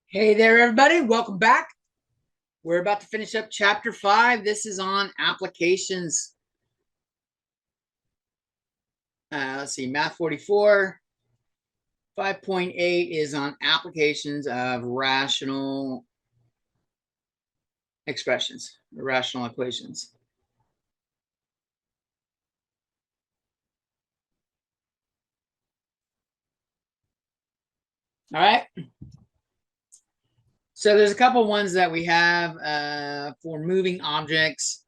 Hey there, everybody. Welcome back. We're about to finish up chapter 5. This is on applications. Let's see, Math 44. 5.8 is on applications of rational expressions, rational equations. All right. So there's a couple ones that we have for moving objects.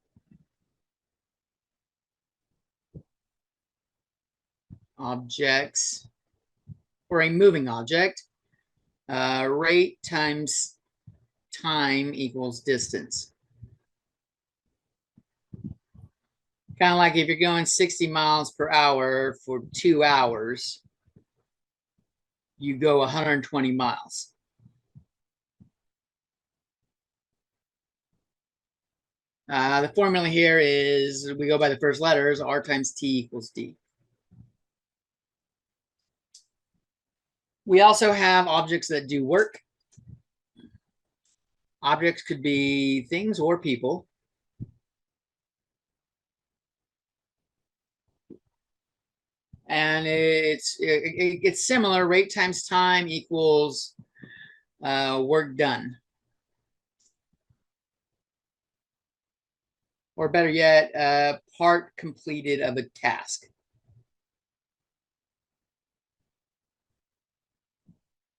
Objects for a moving object. Rate times time equals distance. Kind of like if you're going 60 miles per hour for 2 hours, you go 120 miles. The formula here is we go by the first letters, R times T equals D. We also have objects that do work. Objects could be things or people. And it's similar. Rate times time equals work done. Or better yet, part completed of a task.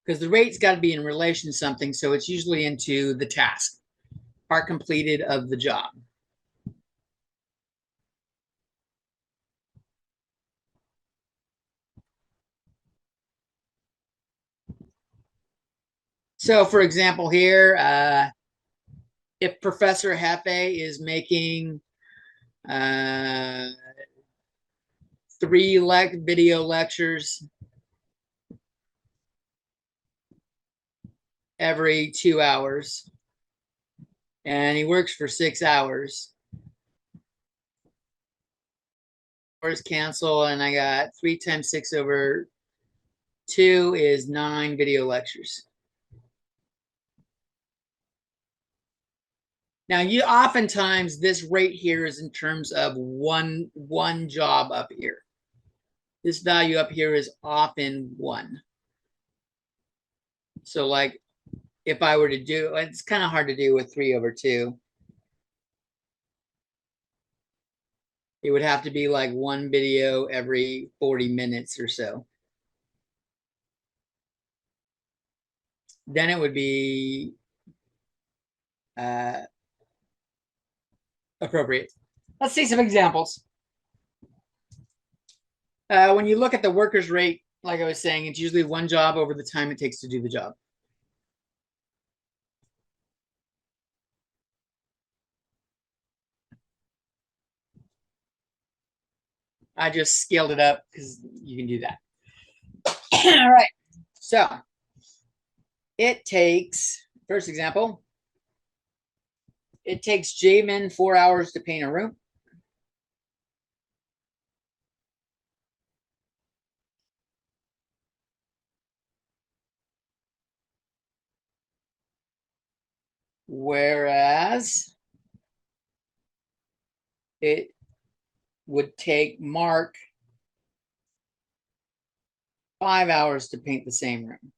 Because the rate's got to be in relation to something, so it's usually into the task, part completed of the job. So for example here, if Professor Hefe is making 3 video lectures every 2 hours, and he works for 6 hours, hours cancel, and I got 3 times 6 over 2 is 9 video lectures. Now, you oftentimes this rate here is in terms of one job up here. This value up here is often 1. So like if I were to do, it's kind of hard to do with 3 over 2. It would have to be like 1 video every 40 minutes or so. Then it would be appropriate. Let's see some examples. When you look at the workers' rate, like I was saying, it's usually 1 job over the time it takes to do the job. I just scaled it up because you can do that. All right. So it takes, first example, it takes J-Men 4 hours to paint a room. Whereas it would take Mark 5 hours to paint the same room.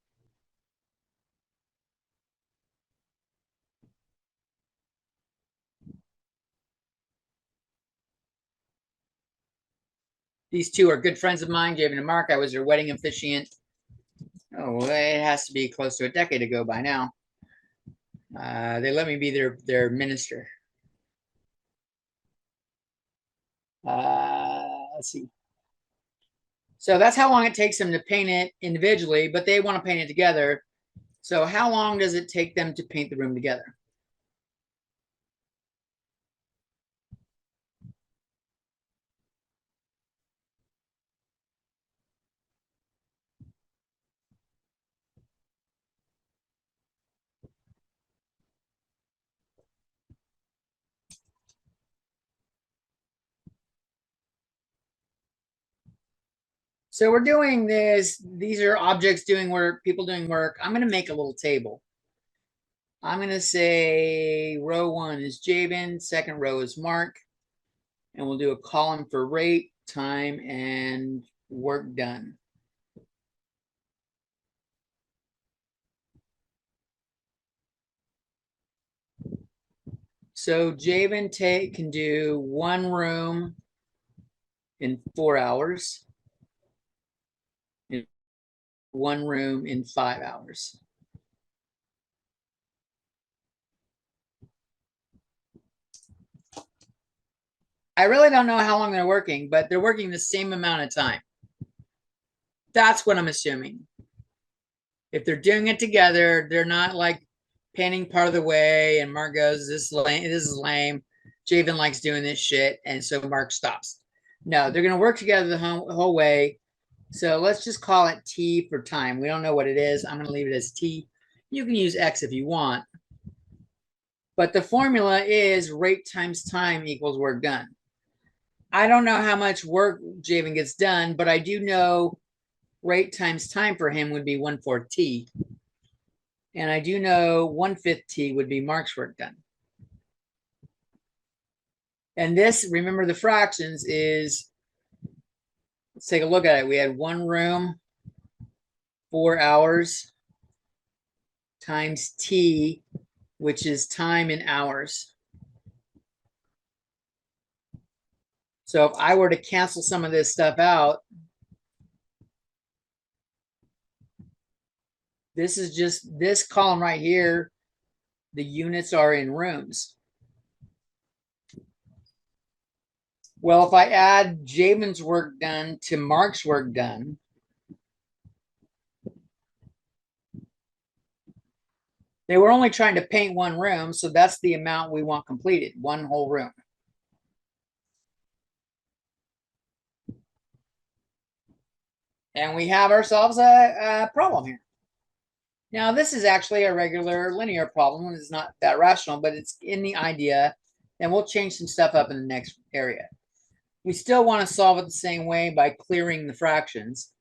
These two are good friends of mine, Javen and Mark. I was their wedding officiant. Oh, it has to be close to a decade ago by now. They let me be their minister. Let's see. So that's how long it takes them to paint it individually, but they want to paint it together. So how long does it take them to paint the room together? So we're doing this. These are objects doing work, people doing work. I'm going to make a little table. I'm going to say row 1 is Jabin, second row is Mark, and we'll do a column for rate, time, and work done. So Jabin can do 1 room in 4 hours, and 1 room in 5 hours. I really don't know how long they're working, but they're working the same amount of time. That's what I'm assuming. If they're doing it together, they're not like painting part of the way and Mark goes, this is lame. Javen likes doing this shit. And so Mark stops. No, they're going to work together the whole way. So let's just call it T for time. We don't know what it is. I'm going to leave it as T. You can use X if you want. But the formula is rate times time equals work done. I don't know how much work Javen gets done, but I do know rate times time for him would be 1/4 T. And I do know 1/5 T would be Mark's work done. And this, remember the fractions is, let's take a look at it. We had 1 room, 4 hours times T, which is time in hours. So if I were to cancel some of this stuff out, this is just this column right here. The units are in rooms. Well, if I add Jamin's work done to Mark's work done, they were only trying to paint 1 room, so that's the amount we want completed, 1 whole room. And we have ourselves a problem here. Now, this is actually a regular linear problem. It's not that rational, but it's in the idea, and we'll change some stuff up in the next area. We still want to solve it the same way by clearing the fractions.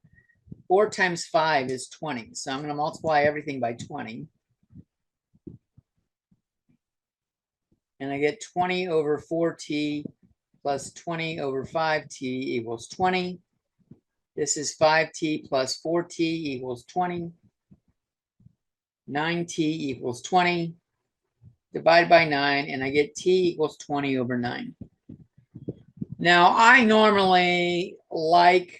4 times 5 is 20. So I'm going to multiply everything by 20. And I get 20 over 4t plus 20 over 5t equals 20. This is 5t plus 4t equals 20. 9t equals 20. Divided by 9, and I get t equals 20 over 9. Now, I normally like,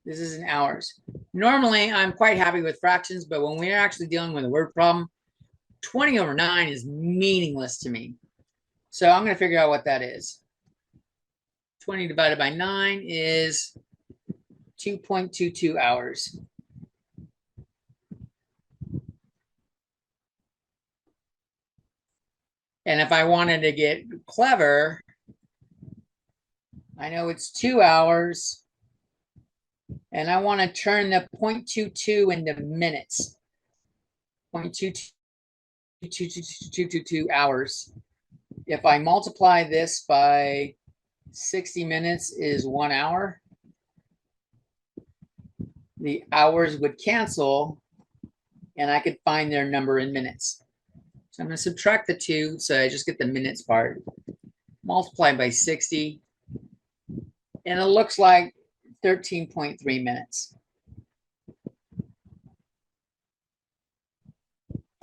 this is in hours. Normally, I'm quite happy with fractions, but when we're actually dealing with a word problem, 20 over 9 is meaningless to me. So I'm going to figure out what that is. 20 divided by 9 is 2.22 hours. And if I wanted to get clever, I know it's 2 hours, and I want to turn the 0.22 into minutes. 0.22 hours. If I multiply this by 60 minutes is 1 hour. The hours would cancel, and I could find their number in minutes. So I'm going to subtract the 2, so I just get the minutes part. Multiply by 60, and it looks like 13.3 minutes.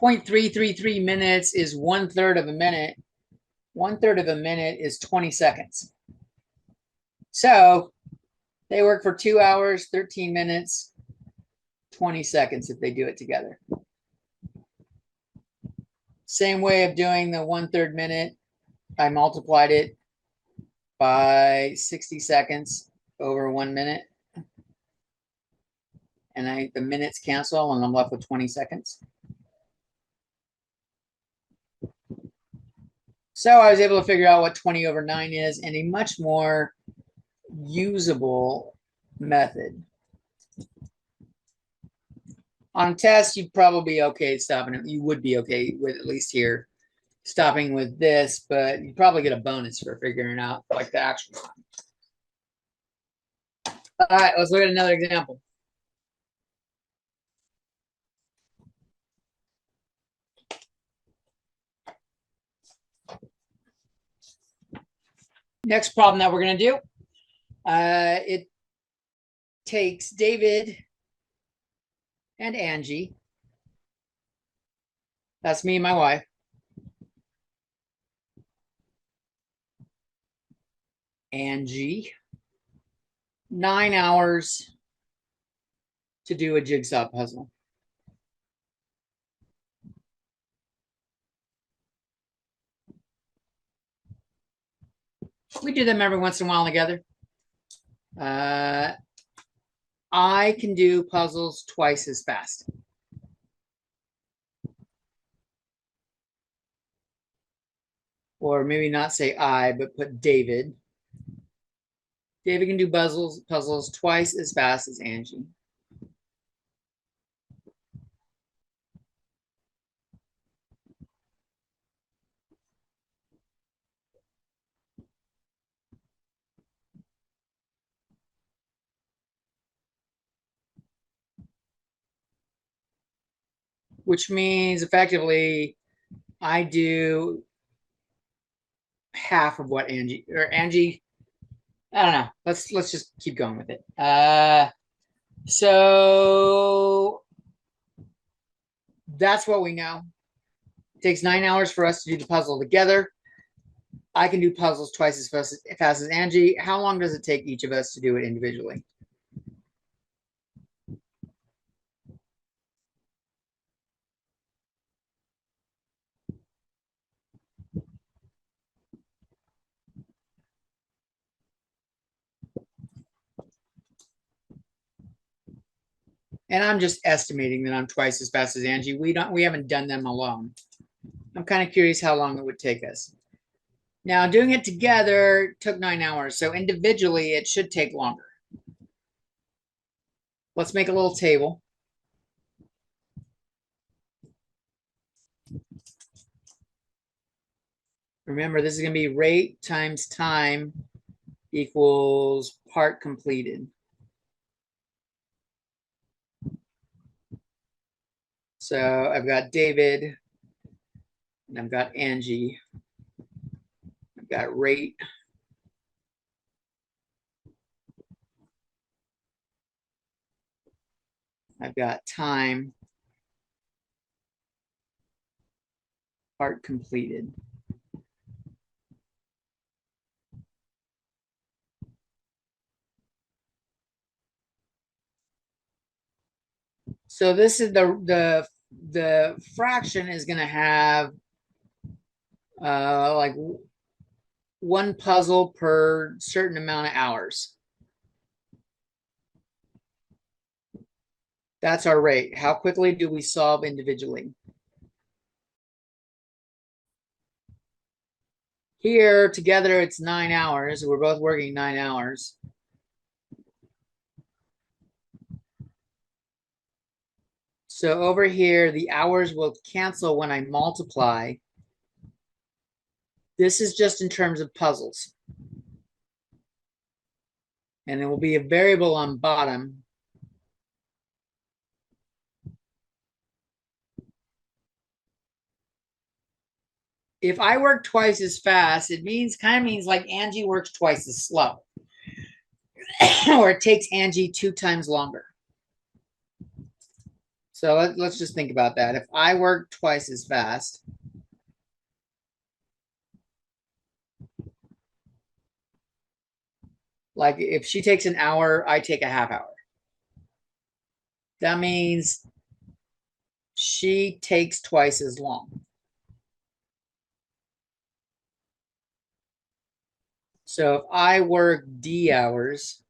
0.333 minutes is 1/3 of a minute. 1/3 of a minute is 20 seconds. So they work for 2 hours, 13 minutes, 20 seconds if they do it together. Same way of doing the 1/3 minute. I multiplied it by 60 seconds over 1 minute. And the minutes cancel, and I'm left with 20 seconds. So I was able to figure out what 20 over 9 is in a much more usable method. On tests, you'd probably be okay stopping it. You would be okay with, at least here, stopping with this, but you'd probably get a bonus for figuring out like the actual time. All right, let's look at another example. Next problem that we're going to do, it takes David and Angie. That's me and my wife. Angie. 9 hours to do a jigsaw puzzle. We do them every once in a while together. I can do puzzles twice as fast. Or maybe not say I, but put David. David can do puzzles twice as fast as Angie. Which means effectively I do half of what Angie, I don't know. Let's just keep going with it. So that's what we know. It takes 9 hours for us to do the puzzle together. I can do puzzles twice as fast as Angie. How long does it take each of us to do it individually? And I'm just estimating that I'm twice as fast as Angie. We haven't done them alone. I'm kind of curious how long it would take us. Now, doing it together took 9 hours. So individually, it should take longer. Let's make a little table. Remember, this is going to be rate times time equals part completed. So I've got David, and I've got Angie. I've got rate. I've got time. Part completed. So this is the fraction is going to have like one puzzle per certain amount of hours. That's our rate. How quickly do we solve individually? Here together it's 9 hours. We're both working 9 hours. So over here, the hours will cancel when I multiply. This is just in terms of puzzles. And there will be a variable on bottom. If I work twice as fast, it kind of means like Angie works twice as slow. Or it takes Angie 2 times longer. So let's just think about that. If I work twice as fast, like if she takes an hour, I take a half hour. That means she takes twice as long. So if I work D hours,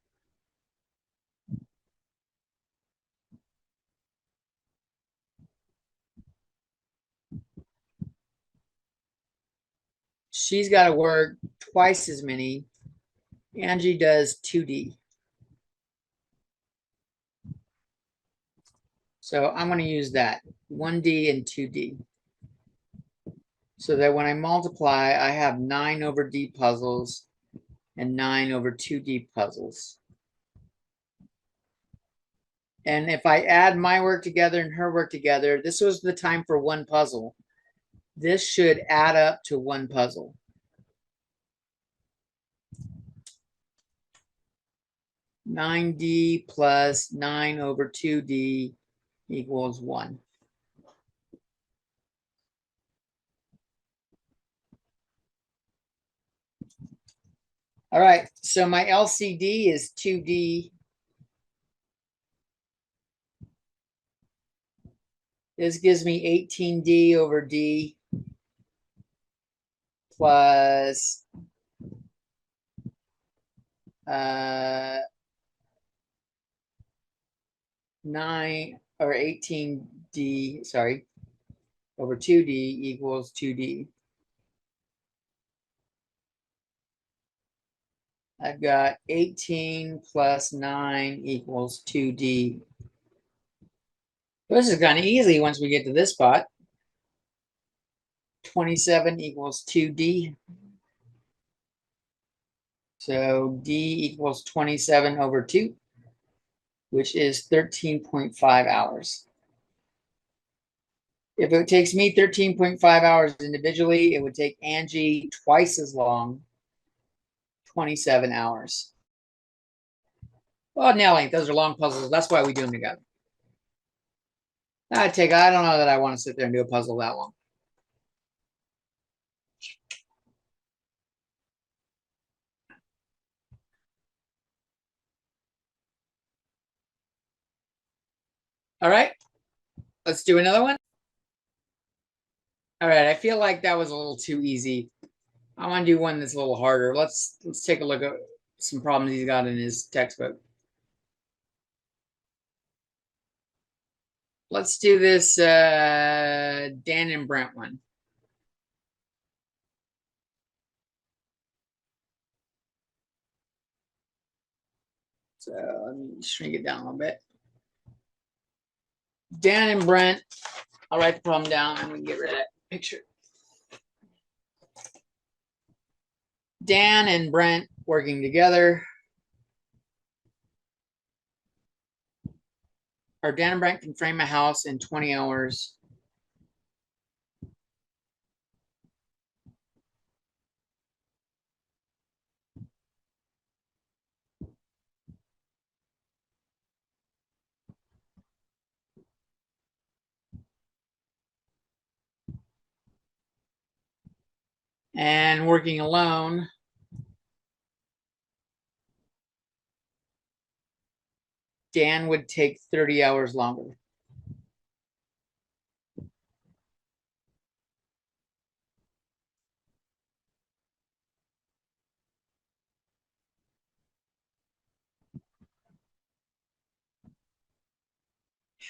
she's got to work twice as many. Angie does 2D. So I'm going to use that, 1D and 2D. So that when I multiply, I have 9 over D puzzles and 9 over 2D puzzles. And if I add my work together and her work together, this was the time for one puzzle. This should add up to one puzzle. 9D plus 9 over 2D equals 1. All right, so my LCD is 2D. This gives me 18D over D plus 9 or 18D, sorry, over 2D equals 2D. I've got 18 plus 9 equals 2D. This is kind of easy once we get to this spot. 27 equals 2D. So D equals 27 over 2, which is 13.5 hours. If it takes me 13.5 hours individually, it would take Angie twice as long, 27 hours. Well, Nelly, those are long puzzles. That's why we do them together. I don't know that I want to sit there and do a puzzle that long. All right, let's do another one. All right, I feel like that was a little too easy. I want to do one that's a little harder. Let's take a look at some problems he's got in his textbook. Let's do this Dan and Brent one. So let me shrink it down a little bit. Dan and Brent. I'll write the problem down and we can get rid of that picture. Dan and Brent working together. Or Dan and Brent can frame a house in 20 hours. And working alone, Dan would take 30 hours longer.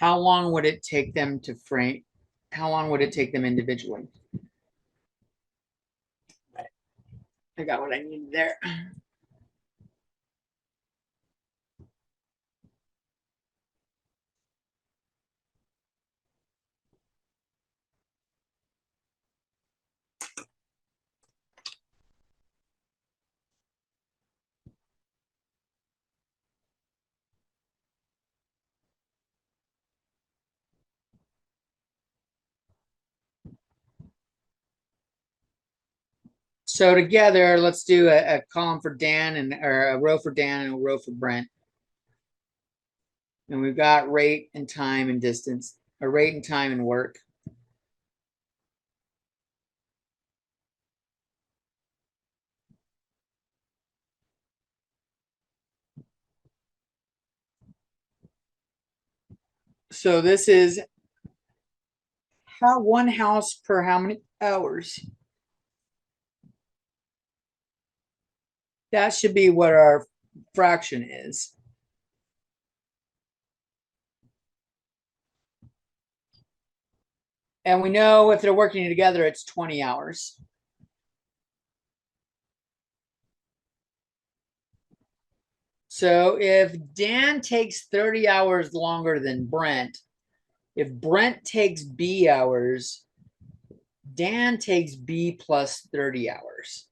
How long would it take them to frame? How long would it take them individually? I got what I needed there. So together, let's do a column for Dan and or a row for Dan and a row for Brent. And we've got rate and time and distance, or rate and time and work. So this is how one house per how many hours? That should be what our fraction is. And we know if they're working together, it's 20 hours. So if Dan takes 30 hours longer than Brent, if Brent takes B hours, Dan takes B plus 30 hours.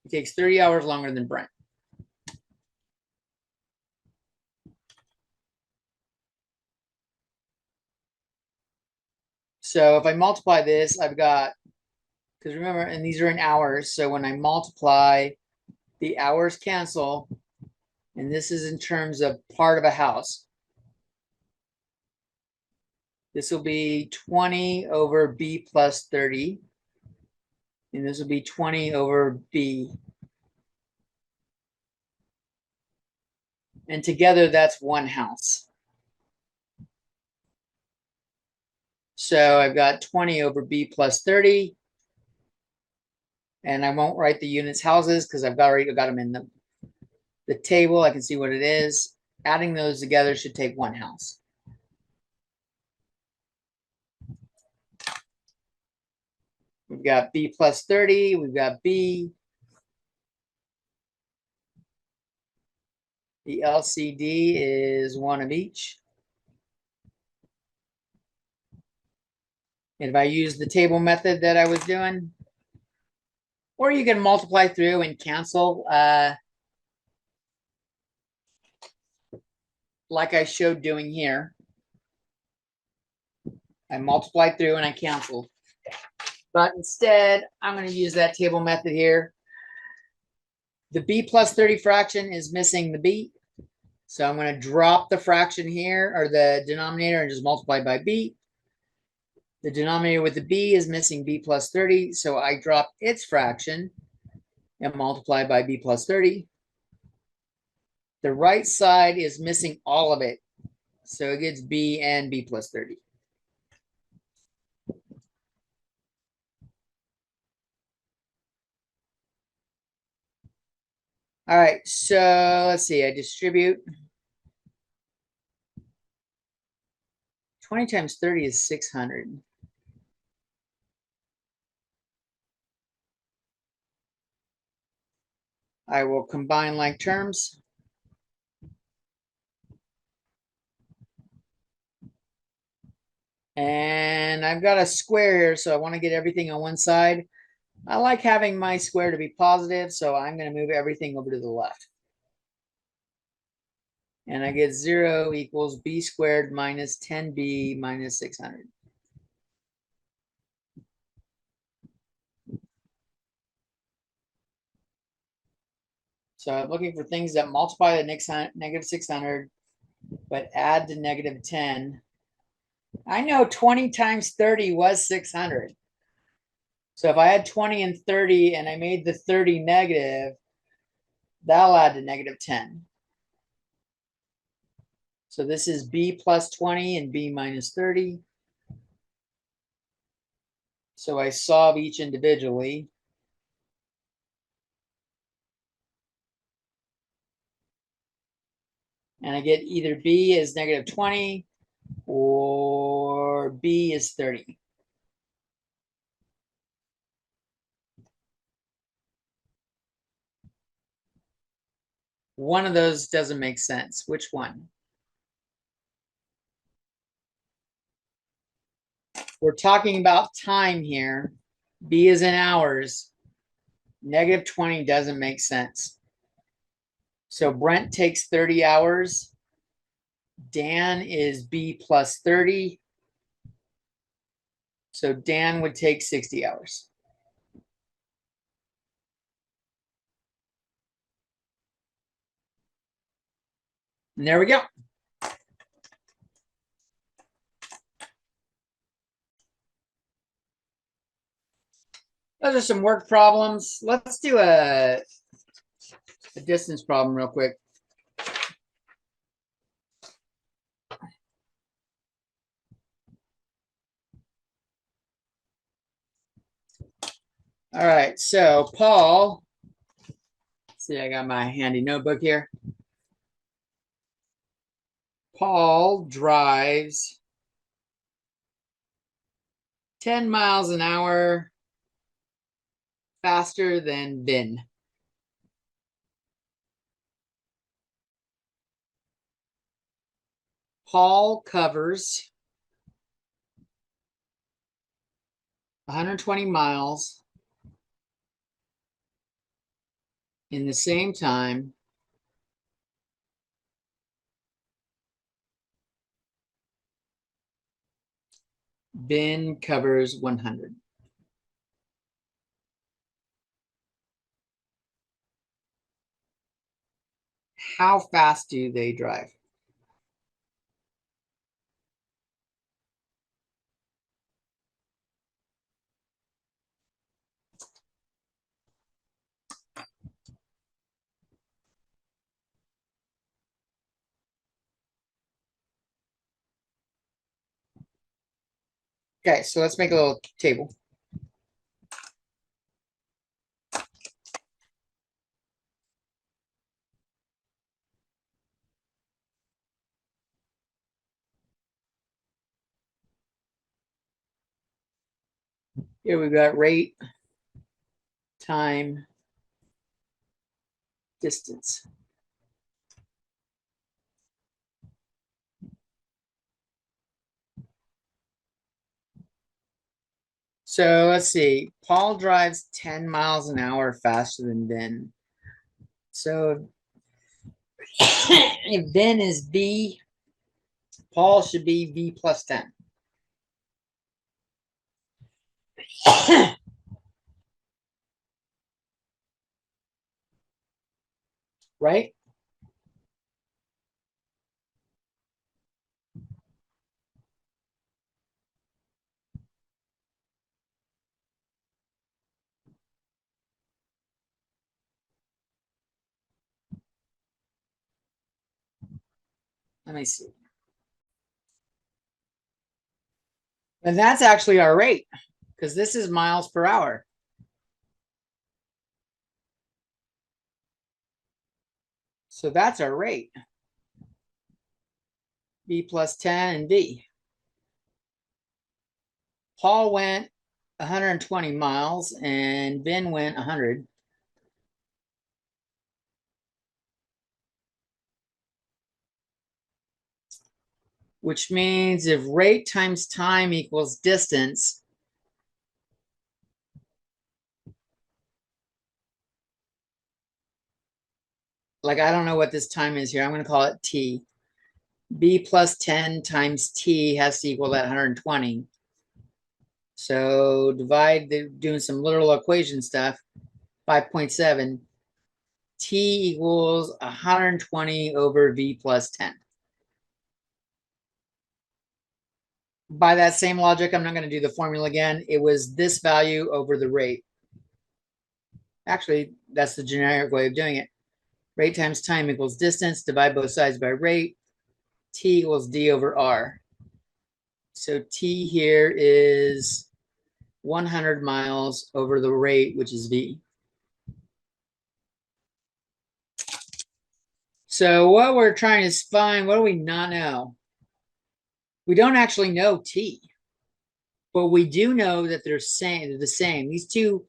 He takes 30 hours longer than Brent. So if I multiply this, I've got, because remember, and these are in hours. So when I multiply, the hours cancel And this is in terms of part of a house. This will be 20 over b plus 30. And this will be 20 over b. And together, that's one house. So I've got 20 over b plus 30. And I won't write the units houses because I've already got them in the table. I can see what it is. Adding those together should take one house. We've got b plus 30. We've got b. The LCD is one of each. And if I use the table method that I was doing, or you can multiply through and cancel, like I showed doing here. I multiplied through and I canceled. But instead, I'm going to use that table method here. The b plus 30 fraction is missing the b. So I'm going to drop the fraction here, or the denominator, and just multiply by b. The denominator with the b is missing b plus 30. So I drop its fraction and multiply by b plus 30. The right side is missing all of it. So it gets b and b plus 30. All right, so let's see, I distribute. 20 times 30 is 600. I will combine like terms. And I've got a square here, so I want to get everything on one side. I like having my square to be positive, so I'm going to move everything over to the left. And I get 0 equals b squared minus 10b minus 600. So I'm looking for things that multiply the negative 600, but add to negative 10. I know 20 times 30 was 600. So if I had 20 and 30 and I made the 30 negative, that'll add to negative 10. So this is b plus 20 and b minus 30. So I solve each individually. And I get either b is negative 20 or b is 30. One of those doesn't make sense. Which one? We're talking about time here. B is in hours. Negative 20 doesn't make sense. So Brent takes 30 hours. Dan is B plus 30. So Dan would take 60 hours. And there we go. Those are some work problems. Let's do a distance problem real quick. All right, so Paul, let's see, I got my handy notebook here. Paul drives 10 miles an hour faster than Ben. Paul covers 120 miles in the same time Ben covers 100. how fast do they drive? Okay, so let's make a little table. Here we've got rate, time, distance. So let's see. Paul drives 10 miles an hour faster than Ben. So if Ben is V, Paul should be V plus 10. Right? Let me see. And that's actually our rate because this is miles per hour. So that's our rate. V plus 10 and V. Paul went 120 miles and Ben went 100. Which means if rate times time equals distance, like I don't know what this time is here. I'm going to call it T. B plus 10 times T has to equal that 120. So divide, doing some literal equation stuff, 5.7. T equals 120 over V plus 10. By that same logic, I'm not going to do the formula again. It was this value over the rate. Actually, that's the generic way of doing it. Rate times time equals distance. Divide both sides by rate. T equals D over R. So T here is 100 miles over the rate, which is V. So what we're trying to find, what do we not know? We don't actually know T, but we do know that they're the same. These two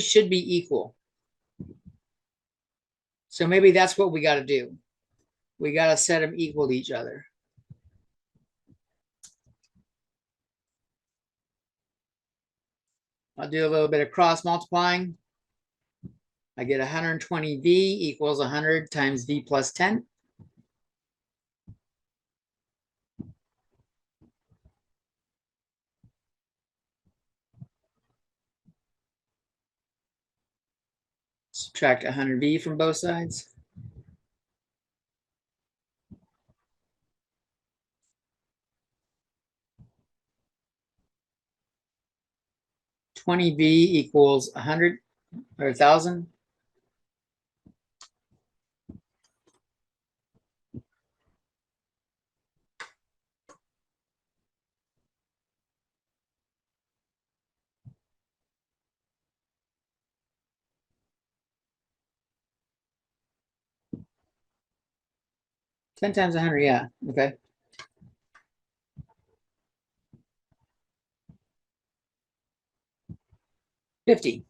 should be equal. So maybe that's what we got to do. We got to set them equal to each other. I'll do a little bit of cross multiplying. I get 120V equals 100 times V plus 10. Subtract 100V from both sides. $20V equals 100 or 1,000. Ten times 100, yeah, okay. $50.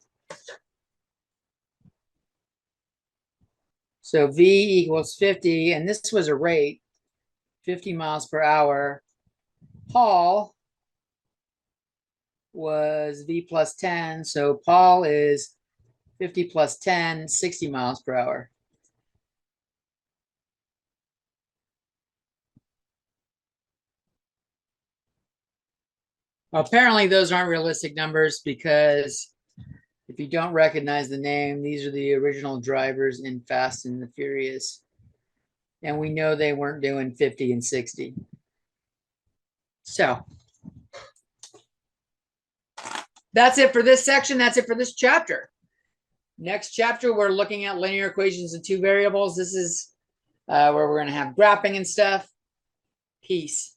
So V equals 50, and this was a rate, 50 miles per hour. Paul was V plus 10, so Paul is 50 plus 10, 60 miles per hour. Well, apparently those aren't realistic numbers because if you don't recognize the name, these are the original drivers in Fast and the Furious. And we know they weren't doing 50 and 60. So that's it for this section. That's it for this chapter. Next chapter, we're looking at linear equations in two variables. This is where we're going to have graphing and stuff. Peace.